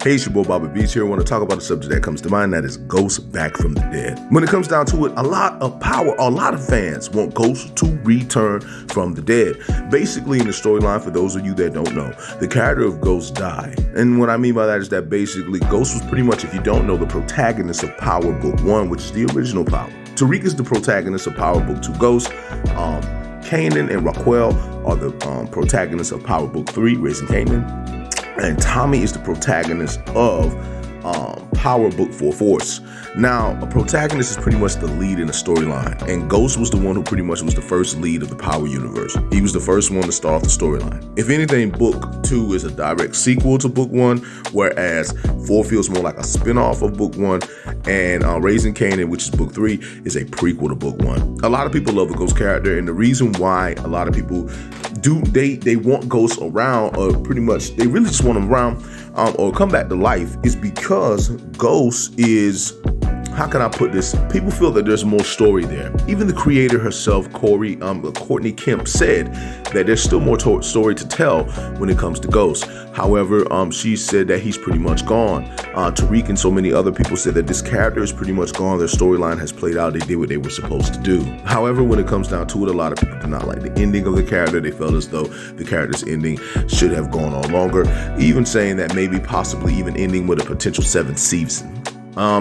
Hey, it's your boy Bobby Beats here. I want to talk about a subject that comes to mind, that is Ghost back from the dead. When it comes down to it, a lot of fans want Ghost to return from the dead. Basically, in the storyline, for those of you that don't know, the character of Ghost died. And what I mean by that is that basically Ghost was pretty much, if you don't know, the protagonist of Power Book 1, which is the original Power. Tariq is the protagonist of Power Book 2 Ghost. Kanan and Raquel are the protagonists of Power Book 3, Raising Kanan. And Tommy is the protagonist of Power Book 4 Force. Now, a protagonist is pretty much the lead in the storyline, and Ghost was the one who pretty much was the first lead of the Power universe. He was the first one to start off the storyline. If anything, Book 2 is a direct sequel to Book 1, whereas 4 feels more like a spin-off of Book 1, and Raising Kanan, which is Book 3, is a prequel to Book 1. A lot of people love the Ghost character, and the reason why a lot of people they want Ghost around, or pretty much they really just want him around or come back to life, is because Ghost is, how can I put this? People feel that there's more story there. Even the creator herself, Courtney Kemp, said that there's still more story to tell when it comes to Ghost. However, she said that he's pretty much gone. Tariq and so many other people said that this character is pretty much gone. Their storyline has played out. They did what they were supposed to do. However, when it comes down to it, a lot of people do not like the ending of the character. They felt as though the character's ending should have gone on longer, even saying that maybe possibly even ending with a potential 7th season.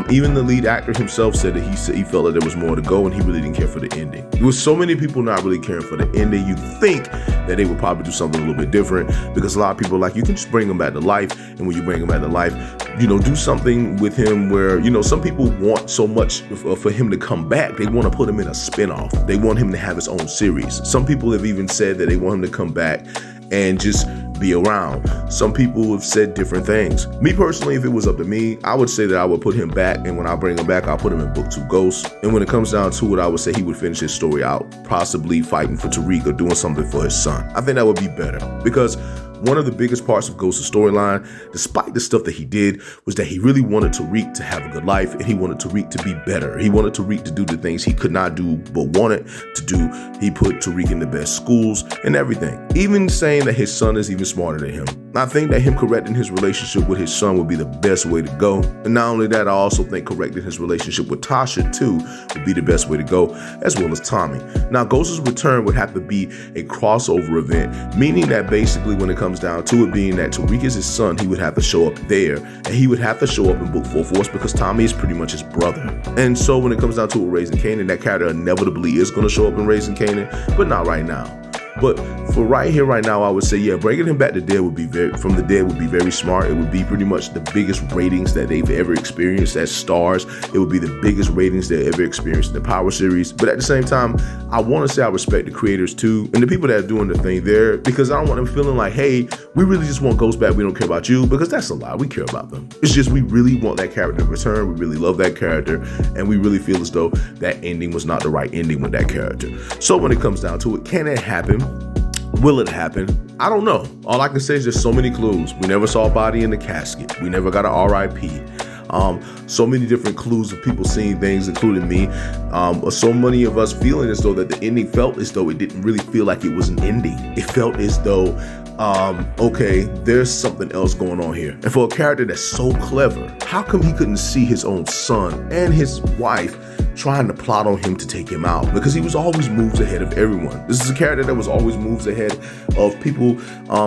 Even the lead actor himself said that he felt that there was more to go, and he really didn't care for the ending. With so many people not really caring for the ending, you'd think that they would probably do something a little bit different, because a lot of people are like, you can just bring him back to life, and when you bring him back to life, do something with him where, some people want so much for him to come back. They want to put him in a spinoff. They want him to have his own series. Some people have even said that they want him to come back and just be around. Some people have said different things. Me personally, if it was up to me, I would say that I would put him back, and when I bring him back, I'll put him in Book 2 Ghost. And when it comes down to it, I would say he would finish his story out, possibly fighting for Tariq or doing something for his son. I think that would be better, because one of the biggest parts of Ghost's storyline, despite the stuff that he did, was that he really wanted Tariq to have a good life, and he wanted Tariq to be better. He wanted Tariq to do the things he could not do but wanted to do. He put Tariq in the best schools and everything, even saying that his son is even smarter than him. I think that him correcting his relationship with his son would be the best way to go. And not only that, I also think correcting his relationship with Tasha too would be the best way to go, as well as Tommy. Now, Ghost's return would have to be a crossover event, meaning that basically when it comes down to it, being that Tariq is his son, he would have to show up there, and he would have to show up in Book 4 Force, because Tommy is pretty much his brother. And so when it comes down to it, Raising Kanan, that character inevitably is going to show up in Raising Kanan, but not right now. But for right here, right now, I would say, yeah, bringing him back to dead would be from the dead would be very smart. It would be pretty much the biggest ratings that they've ever experienced as stars. It would be the biggest ratings they've ever experienced in the Power series. But at the same time, I want to say I respect the creators too, and the people that are doing the thing there, because I don't want them feeling like, hey, we really just want Ghost back. We don't care about you, because that's a lie. We care about them. It's just we really want that character to return. We really love that character, and we really feel as though that ending was not the right ending with that character. So when it comes down to it, can it happen? Will it happen? I don't know. All I can say is there's so many clues. We never saw a body in the casket. We never got an RIP. So many different clues of people seeing things, including me. So many of us feeling as though that the ending felt as though it didn't really feel like it was an ending. It felt as though, okay, there's something else going on here. And for a character that's so clever, how come he couldn't see his own son and his wife trying to plot on him to take him out? Because he was always moves ahead of everyone. This is a character that was always moves ahead of people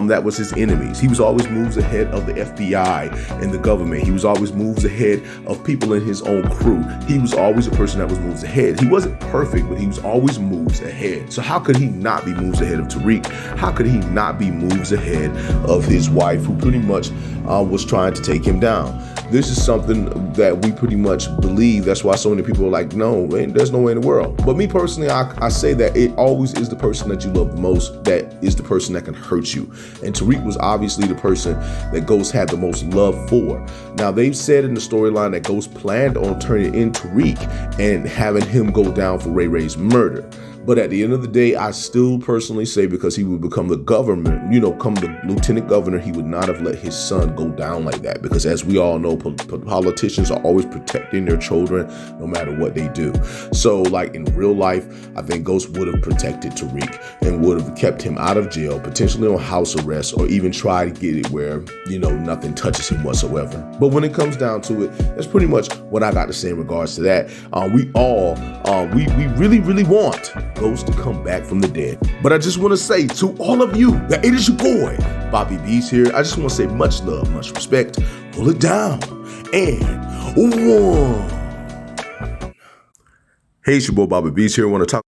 that was his enemies. He was always moves ahead of the FBI and the government. He was always moves ahead of people in his own crew. He was always a person that was moves ahead. He wasn't perfect, but he was always moves ahead. So how could he not be moves ahead of Tariq? How could he not be moves ahead of his wife, who pretty much was trying to take him down? This is something that we pretty much believe. That's why so many people are like, no, man, there's no way in the world. But me personally, I say that it always is the person that you love the most that is the person that can hurt you. And Tariq was obviously the person that Ghost had the most love for. Now, they've said in the storyline that Ghost planned on turning in Tariq and having him go down for Ray Ray's murder. But at the end of the day, I still personally say because he would become the government, come the lieutenant governor, he would not have let his son go down like that. Because as we all know, politicians are always protecting their children no matter what they do. So like in real life, I think Ghost would have protected Tariq and would have kept him out of jail, potentially on house arrest, or even try to get it where, nothing touches him whatsoever. But when it comes down to it, that's pretty much what I got to say in regards to that. We really, really want Ghost to come back from the dead. But I just want to say to all of you that it is your boy, Bobby Beast here. I just want to say much love, much respect. Pull it down. And one. Hey, it's your boy, Bobby Beast here. I want to talk